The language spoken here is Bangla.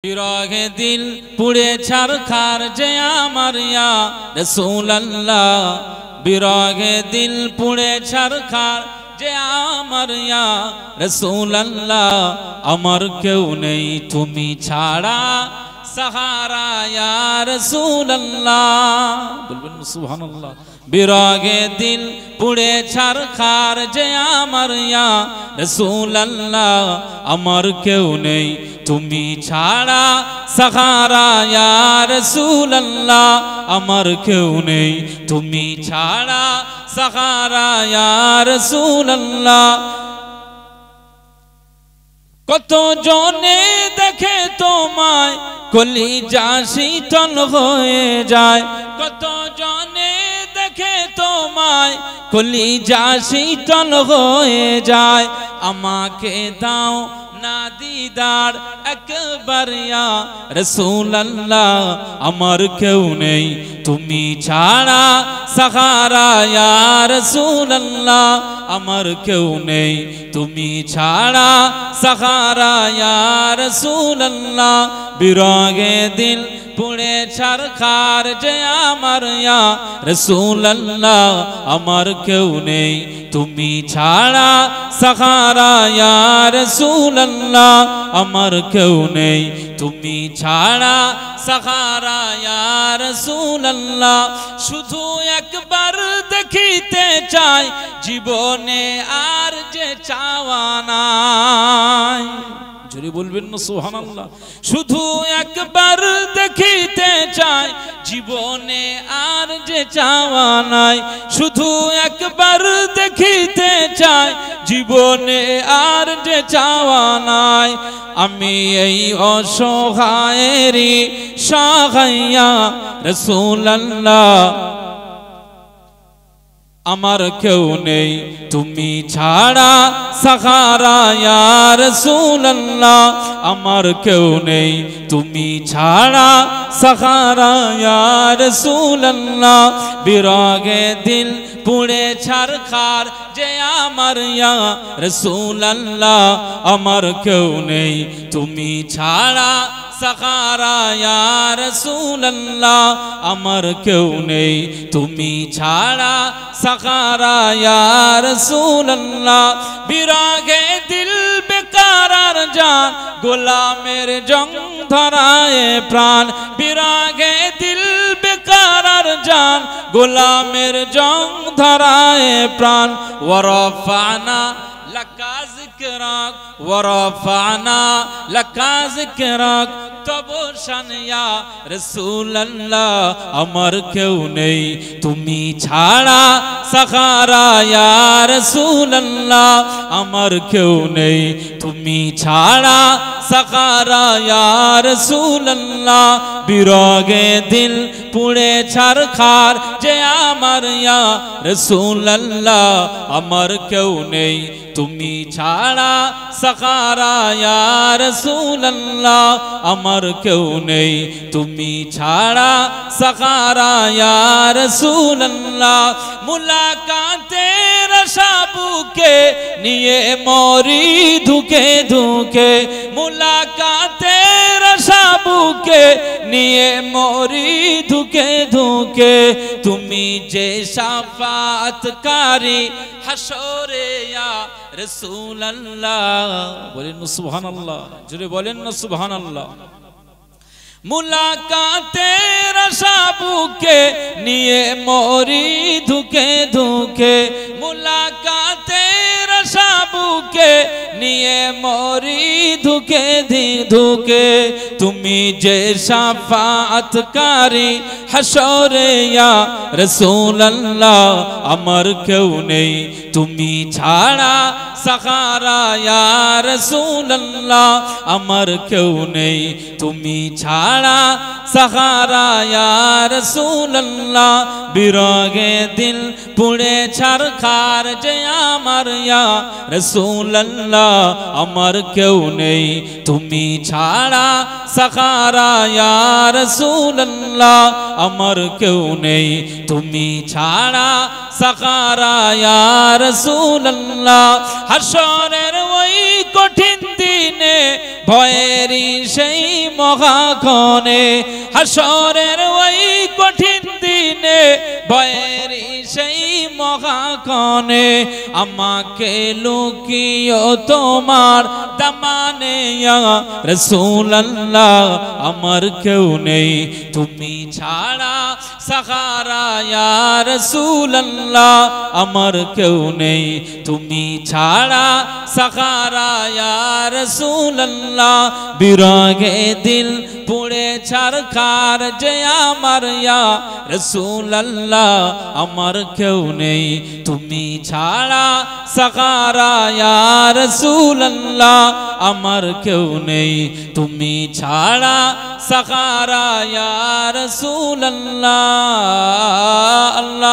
বিরহে দিল পুড়ে ছারখার যে আমার ইয়া রাসূলুল্লাহ, বিরহে দিল পুড়ে ছারখার যে আমার ইয়া রাসূলুল্লাহ। আমার কেউ নেই তুমি ছাড়া সাহারা ইয়া রাসূলুল্লাহ। বলবেন সুবহানাল্লাহ। বিরহে দিল পুড়ে ছারখার যে আমার ইয়া রাসূলুল্লাহ, আমার কেউ নেই তুমি ছাড়া সাহারা ইয়া রাসূলুল্লাহ। আমার কেউ নেই তুমি ছাড়া সাহারা ইয়া রাসূলুল্লাহ। কত জনে দেখে তোমায় কলিজা শীতল হয়ে যায়, কত জনে দেখে তোমায় কলিজা শীতল হয়ে যায়। আমাকে দাও না দিদার একবার ইয়া রাসূলুল্লাহ, আমার কেউ নেই তুমি ছাড়া সাহারা ইয়া রাসূলুল্লাহ। আমার কেউ নেই তুমি ছাড়া সাহারা ইয়া রাসূলুল্লাহ। বিরহে দিল পুড়ে ছারখার যে আমার ইয়া রাসূলুল্লাহ, আমার কেউ নেই তুমি ছাড়া সাহারা ইয়া রাসূলুল্লাহ। আমার কেউ নেই তুমি ছাড়া সাহারা ইয়া রাসূলুল্লাহ। শুধু একবার দেখিতে চাই জীবনে আর যে চাওয়া নাই। জোরে বলবেন না সুবহানাল্লাহ। শুধু একবার দেখিতে চাই জীবনে আর যে চাওয়া নাই। শুধু একবার দেখিতে চাই জীবনে আর যে চাওয়া নাই। আমি এই অসহায়েরই সহায়া রাসূলুল্লাহ, আমার কেউ নেই তুমি ছাড়া সাহারা ইয়া রাসূলুল্লাহ। আমার কেউ নেই তুমি ছাড়া সাহারা ইয়া রাসূলুল্লাহ। বিরহে দিল পুড়ে ছারখার যে আমার ইয়া রাসূলুল্লাহ, আমার কেউ নেই তুমি ছাড়া সাহারা ইয়া রাসূলুল্লাহ। আমার কেউ নেই তুমি ছাড়া সাহারা ইয়া রাসূলুল্লাহ। বিরহে দিল বেকারার জান গোলামের জং ধরায় প্রাণ। বিরহে দিল বেকারার জান গোলামের জং ধরায় প্রাণ। ওয়ারফানা লাকা যিকরাক ওয়ারফানা লাকা যিকরাক তবু শান ইয়া রাসূলুল্লাহ। আমার কেউ নেই তুমি ছাড়া সাহারা ইয়া রাসূলুল্লাহ। আমার কেউ নেই তুমি ছাড়া সাহারা ইয়া রাসূলুল্লাহ। বিরহে দিল পুড়ে ছারখার যে আমার ইয়া রাসূলুল্লাহ, আমার কেউ নেই তুমি ছাড়া সাহারা ইয়া রাসূলুল্লাহ। আমার কেউ নেই তুমি ছাড়া সাহারা ইয়া রাসূলুল্লাহ। মুলাকাতের আশা বুকে নিয়ে মরি ধুকে ধুকে। মুলাকাতের আশা বুকে নিয়ে মরি ধুকে ধুকে। তুমি যে শাফাআতকারী হাসরে ইয়া রাসূলুল্লাহ। বলেন না সুবহানাল্লাহ, জোরে বলেন না সুবহানাল্লাহ। মুলাকাতের আশা বুকে নিয়ে মরি ধুকে ধুকে। মুলাকাতের আশা বুকে নিয়ে মরি ধুকে ধুকে। তুমি যে শাফাআতকারী হাসরে ইয়া রাসূলুল্লাহ, আমার কেউ নেই তুমি ছাড়া সাহারা ইয়া রাসূলুল্লাহ। আমার কেউ নেই তুমি ছাড়া সাহারা ইয়া রাসূলুল্লাহ। বিরহে দিল পুড়ে ছারখার যে আমার ইয়া রাসূলুল্লাহ আমার কেউ নেই তুমি ছাড়া সাহারা ইয়া রাসূলুল্লাহ আমার কেউ নেই তুমি ছাড়া সাহারা ইয়া রাসূলুল্লাহ হাশরের ওই কঠিন দিনে ভয়েরই সেই মহাক্ষণে হাশরের ওই কঠিন দিনে ভয়েরই সেই মহাক্ষণে আমাকে লুকিও তোমার দামানে ইয়া রাসূলুল্লাহ আমার কেউ নেই তুমি ছাড়া সাহারা ইয়া রাসূলুল্লাহ আমার কেউ নেই তুমি ছাড়া সাহারা ইয়া রাসূলুল্লাহ বিরহে দিল পুড়ে ছারখার যে আমার ইয়া রাসূলুল্লাহ আমার কেউ নেই তুমি ছাড়া সাহারা ইয়া রাসূলুল্লাহ আমার কেউ নেই তুমি ছাড়া সাহারা ইয়া রাসূলুল্লাহ আল্লাহ